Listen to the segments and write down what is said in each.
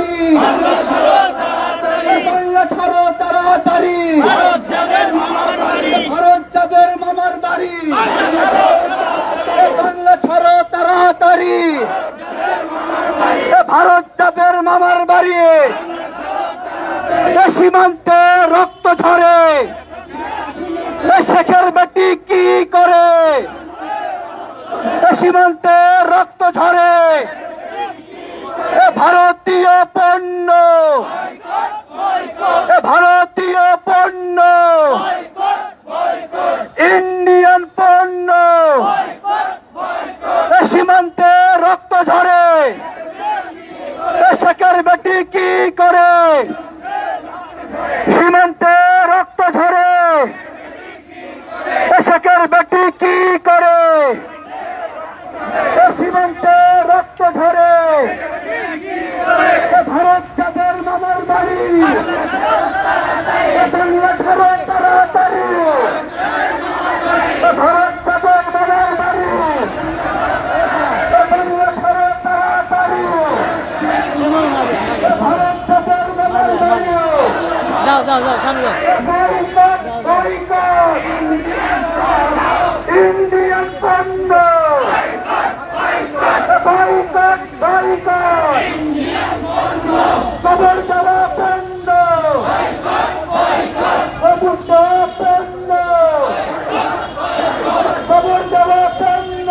বাড়ি, বাংলা ছাড়ো তাড়াতাড়ি, ভারত যাদের মামার বাড়ি, বাংলা ছাড়ো তাড়াতাড়ি, ভারত যাদের মামার বাড়ি, সীমান্তে রক্ত ঝরে, শেখের বেটি কি করে, সীমান্তে রক্ত ঝরে, ভারতীয় পণ্য, ভারতীয় পণ্য, ইন্ডিয়ান পণ্য, সীমান্তে রক্ত ঝরে, শেখের বেটি কি করে, সীমান্তে রক্ত ঝরে, শেখের বেটি কি করে, সীমান্তে রক্ত ঝরে, ভারত যাদের মামার বাড়ি, বাংলা ছাড়ো তাড়াতাড়ি, ভারত যাদের মামার বাড়ি, বাংলা ছাড়ো তাড়াতাড়ি, ভারত যাদের মামার বাড়ি, যাও যাও যাও সামনে যাও। বয়কট বয়কট, ইন্ডিয়ান পণ্য, বয়কট বয়কট, খবর দেওয়া পণ্য, অযুক্ত পণ্য, খবর দেওয়া পণ্য,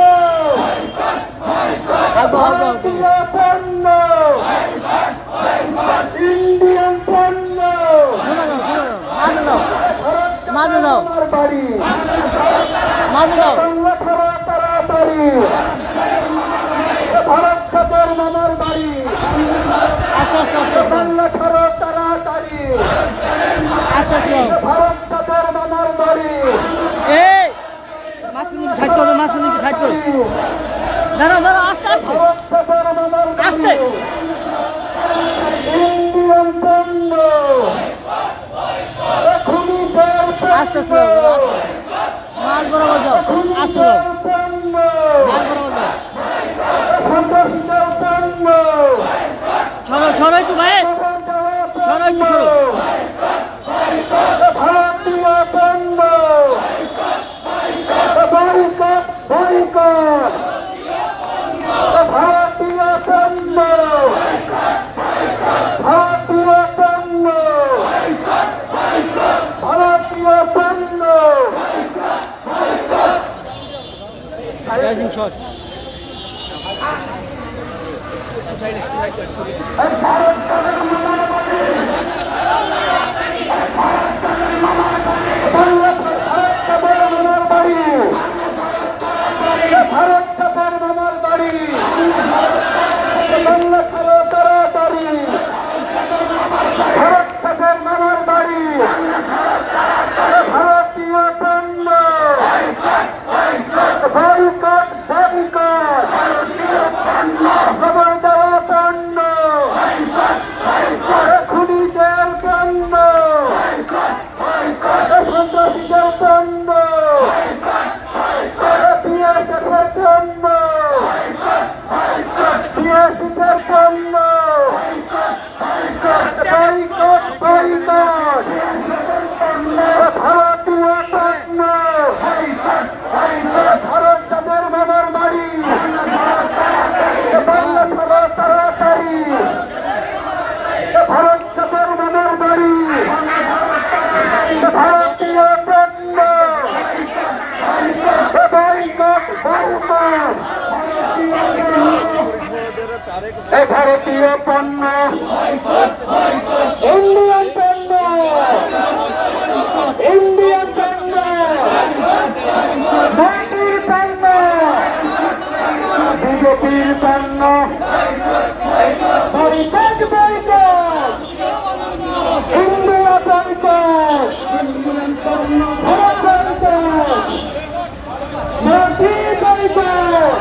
ভারতীয় পণ্য, ইন্ডিয়ান পণ্য, মাঝে দাও মাঝে দাও আমার বাড়ি, মাঝে দাও। বাংলা ছাড়ো তাড়াতাড়ি, ভারত যাদের মামার বাড়ি, আস্তে আস্তে আস্তে বাংলা ছাড়ো তাড়াতাড়ি, আস্তে আস্তে ভারত যাদের মামার বাড়ি, এই মাঝখানে সাইড করো, মাঝখানে সাইড করো, দাঁড়াও দাঁড়াও আস্তে আস্তে ভারত যাদের মামার আস্তে। বাড়ি, ইন্ডিয়ান পণ্য, খুনিদের আস্তে আস্তে যাও, মাল বরাবর যাও, আস্তে যাও, পণ্য, মাল বরাবর যাও। সন্ত্রাসীদের পণ্য, সরো সরো একটু ভাই, সরো একটু সরো। ভারতীয় পণ্য, বয়কট বয়কট, ভারতীয় পণ্য, ভারতীয় পণ্য, ভারতীয় পণ্য, রাইজিং শট ভারত যাদের মামার বাড়ি, ভারত যাদের মামার বাড়ি, বাংলা ছাড়ো তাড়াতাড়ি, ভারত যাদের মামার বাড়ি, ভারতীয় পণ্য, বয়কট বয়কট, খবর দেওয়া পণ্য, খুনিদের পণ্য, সন্ত্রাসীদের পণ্য, বিএসএফের পণ্য, বিএসএফের পণ্য, বয়কট বয়কট, ভারতীয় পণ্য, ভারত যাদের মামার বাড়ি, বাংলা ছাড়ো তাড়াতাড়ি, ভারত যাদের মামার বাড়ি, ভারতীয় পণ্য, বয়কট বয়কট, ভারতীয় পণ্য, ইন্ডিয়ান পণ্য, ইন্ডিয়ান পণ্য, মোদির পণ্য, বিজেপির পণ্য, boycott boycott, India boycott, Indian পণ্য, ভারত বয়কট, মোদি বয়কট,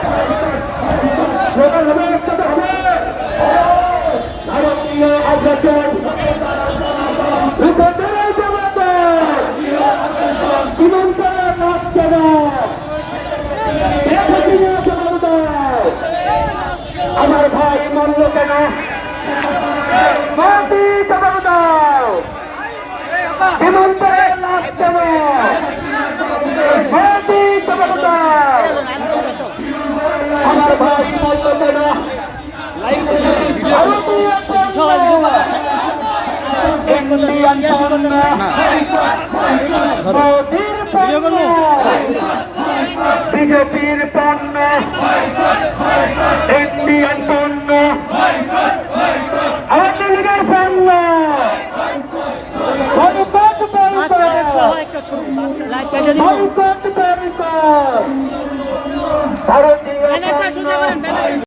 ভারতীয় আগ্রাসন সীমান্তের লাশ কেন মোদি খবরদার আমার ভাই বলতো কেন ভারতীয় পণ্য ইন্ডিয়ান পণ্য মোদির পণ্য বিজেপির পণ্য ইন্ডিয়ান পণ্য